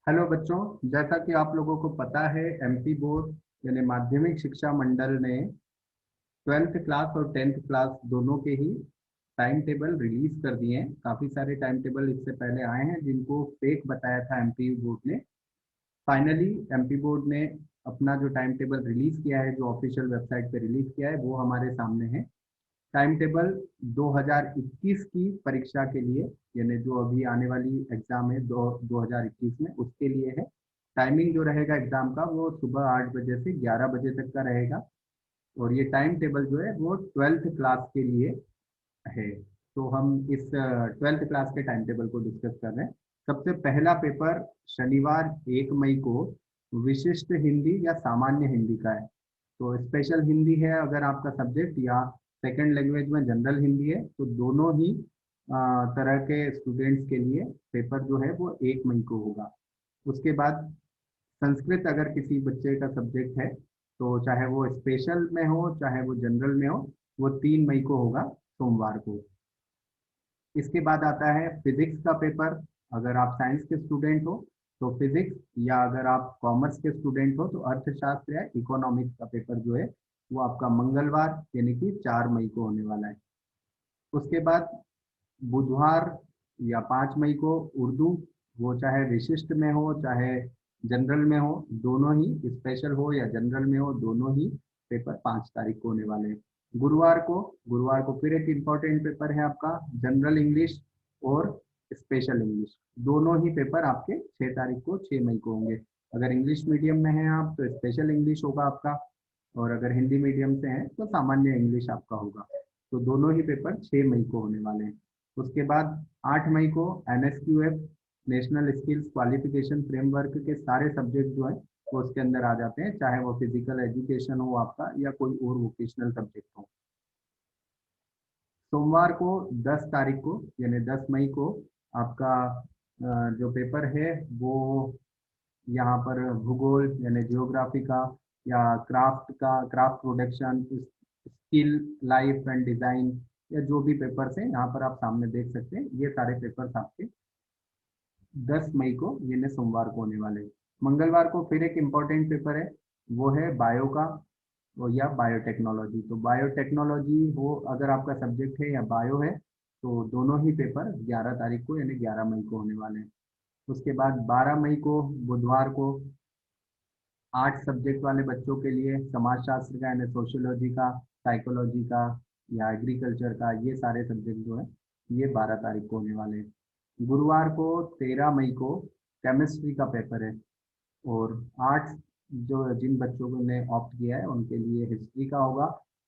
Hello बच्चों, जैसा कि आप लोगों को पता है एमपी बोर्ड यानी माध्यमिक शिक्षा मंडल ने 12th क्लास और 10th क्लास दोनों के ही टाइम टेबल रिलीज कर दिए हैं। काफ़ी सारे टाइम टेबल इससे पहले आए हैं जिनको फेक बताया था एमपी बोर्ड ने। फाइनली एमपी बोर्ड ने अपना जो टाइम टेबल रिलीज किया है, जो ऑफिशियल वेबसाइट पे रिलीज किया है, वो हमारे सामने है। टाइम टेबल 2021 की परीक्षा के लिए, यानी जो अभी आने वाली एग्जाम है 2021 में, उसके लिए है। टाइमिंग जो रहेगा एग्जाम का वो सुबह 8 बजे से 11 बजे तक का रहेगा। और ये टाइम टेबल जो है वो 12th क्लास के लिए है। तो हम इस 12th क्लास के टाइम टेबल को डिस्कस कर रहे हैं। सबसे पहला पेपर शनिवार 1 मई को विशिष्ट हिंदी या सामान्य हिंदी का है। तो स्पेशल हिंदी है अगर आपका सब्जेक्ट, या सेकंड लैंग्वेज में जनरल हिंदी है, तो दोनों ही तरह के स्टूडेंट्स के लिए पेपर जो है वो 1 मई को होगा। उसके बाद संस्कृत अगर किसी बच्चे का सब्जेक्ट है, तो चाहे वो स्पेशल में हो चाहे वो जनरल में हो, वो 3 मई को होगा, सोमवार को। इसके बाद आता है फिजिक्स का पेपर। अगर आप साइंस के स्टूडेंट हो तो फिजिक्स, या अगर आप कॉमर्स के स्टूडेंट हो तो अर्थशास्त्र या इकोनॉमिक्स का पेपर जो है वो आपका मंगलवार यानी कि 4 मई को होने वाला है। उसके बाद बुधवार या 5 मई को उर्दू, वो चाहे विशिष्ट में हो चाहे जनरल में हो, दोनों ही, स्पेशल हो या जनरल में हो, दोनों ही पेपर 5 तारीख को होने वाले हैं। गुरुवार को फिर एक इम्पॉर्टेंट पेपर है आपका, जनरल इंग्लिश और स्पेशल इंग्लिश। दोनों ही पेपर आपके 6 तारीख को, 6 मई को होंगे। अगर इंग्लिश मीडियम में हैं आप तो स्पेशल इंग्लिश होगा आपका, और अगर हिंदी मीडियम से हैं तो सामान्य इंग्लिश आपका होगा। तो दोनों ही पेपर 6 मई को होने वाले हैं। उसके बाद 8 मई को NSQF, national skills qualification framework के सारे सब्जेक्ट जो है वो उसके अंदर आ जाते हैं, चाहे वो फिजिकल एजुकेशन हो आपका या कोई और वोकेशनल सब्जेक्ट हो। सोमवार को 10 तारीख को यानी 10 मई को आपका जो पेपर है वो यहाँ पर भूगोल यानी जियोग्राफी का, या craft production, skill life and design, या जो भी पेपर्स हैं यहाँ पर आप सामने देख सकते हैं, ये सारे पेपर्स आपके 10 मई को यानी सोमवार को होने वाले हैं। मंगलवार को फिर एक इम्पॉर्टेंट पेपर है, वो है बायो का, वो या बायोटेक्नोलॉजी। तो बायोटेक्नोलॉजी हो अगर आपका सब्जेक्ट है या बायो है, तो दोनों ही पेपर 11 तारीख को यानी 11 मई को होने वाले हैं। उसके बाद 12 मई को बुधवार को 8 सब्जेक्ट वाले बच्चों के लिए समाजशास्त्र का यानी सोशियोलॉजी का, साइकोलॉजी का या एग्रीकल्चर का, ये सारे सब्जेक्ट जो है ये 12 तारीख को होने वाले हैं। गुरुवार को 13 मई को केमिस्ट्री का पेपर है। और 8 जो जिन बच्चों ने ऑप्ट किया है उनके लिए हिस्ट्री का होगा,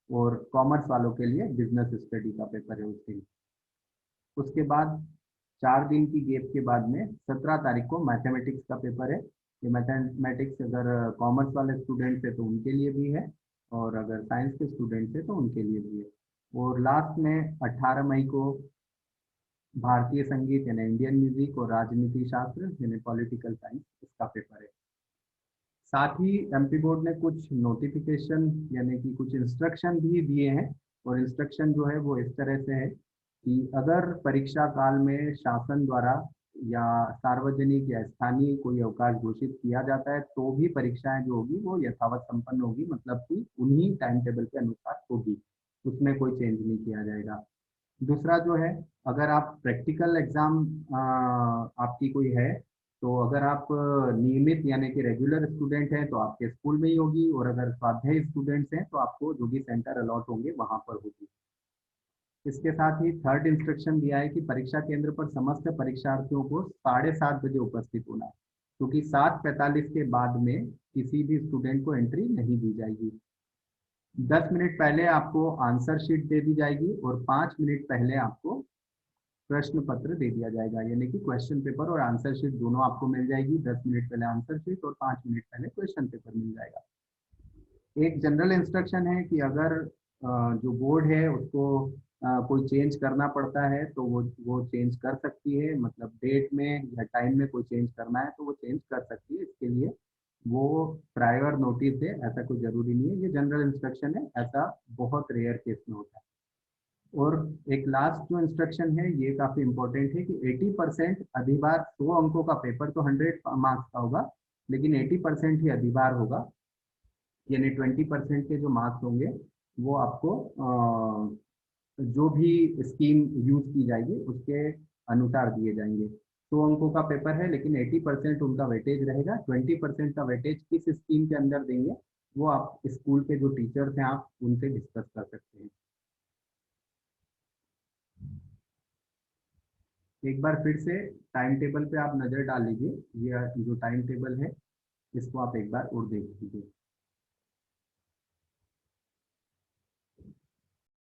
और कॉमर्स वालों के लिए बिजनेस स्टडी का पेपर है उसके लिए। उसके बाद 4 दिन की गैप के बाद में 17 तारीख को मैथमेटिक्स का पेपर है। ये मैथमेटिक्स अगर कॉमर्स वाले स्टूडेंट है तो उनके लिए भी है, और अगर साइंस के स्टूडेंट है तो उनके लिए भी है। और लास्ट में 18 मई को भारतीय संगीत यानी इंडियन म्यूजिक और राजनीति शास्त्र यानी पॉलिटिकल साइंस, इसका पेपर है। साथ ही एमपी बोर्ड ने कुछ नोटिफिकेशन यानी कि कुछ इंस्ट्रक्शन भी दिए हैं। और इंस्ट्रक्शन जो है वो इस तरह से है कि अगर परीक्षा काल में शासन द्वारा या सार्वजनिक या स्थानीय कोई अवकाश घोषित किया जाता है तो भी परीक्षाएं जो होगी वो यथावत संपन्न होगी, मतलब कि उन्हीं टाइम टेबल के अनुसार होगी, उसमें कोई चेंज नहीं किया जाएगा। दूसरा जो है, अगर आप प्रैक्टिकल एग्जाम आपकी कोई है, तो अगर आप नियमित यानी कि रेगुलर स्टूडेंट हैं तो आपके स्कूल में ही होगी, और अगर स्वाध्यायी स्टूडेंट्स हैं तो आपको जो भी सेंटर अलॉट होंगे वहां पर होगी। इसके साथ ही थर्ड इंस्ट्रक्शन दिया है कि परीक्षा केंद्र पर समस्त परीक्षार्थियों को 7:30 बजे उपस्थित होना है, क्योंकि 7:45 के बाद में किसी भी स्टूडेंट को एंट्री नहीं दी जाएगी। 10 मिनट पहले आपको आंसर शीट दे दी जाएगी, और 5 मिनट पहले आपको प्रश्न पत्र दे दिया जाएगा, यानी कि क्वेश्चन पेपर और आंसर शीट दोनों आपको मिल जाएगी। 10 मिनट पहले आंसर शीट और 5 मिनट पहले क्वेश्चन पेपर मिल जाएगा। एक जनरल इंस्ट्रक्शन है कि अगर जो बोर्ड है उसको कोई चेंज करना पड़ता है तो वो चेंज कर सकती है, मतलब डेट में या टाइम में कोई चेंज करना है तो वो चेंज कर सकती है। इसके लिए वो प्रायर नोटिस दे, ऐसा कोई जरूरी नहीं है। ये जनरल इंस्ट्रक्शन है, ऐसा बहुत रेयर केस में होता है। और एक लास्ट जो इंस्ट्रक्शन है ये काफी इंपॉर्टेंट है कि 80% अधिभार, 100 अंकों का पेपर तो 100 मार्क्स का होगा, लेकिन 80% ही अधिभार होगा, यानी 20% के जो मार्क्स होंगे वो आपको जो भी स्कीम यूज की जाएगी उसके अनुसार दिए जाएंगे। 100 अंकों का पेपर है लेकिन 80% उनका वेटेज रहेगा, 20% का वेटेज किस स्कीम के अंदर देंगे वो आप स्कूल के जो टीचर्स हैं आप उनसे डिस्कस कर सकते हैं। एक बार फिर से टाइम टेबल पे आप नज़र डाल लीजिए, ये जो टाइम टेबल है इसको आप एक बार और देख लीजिए।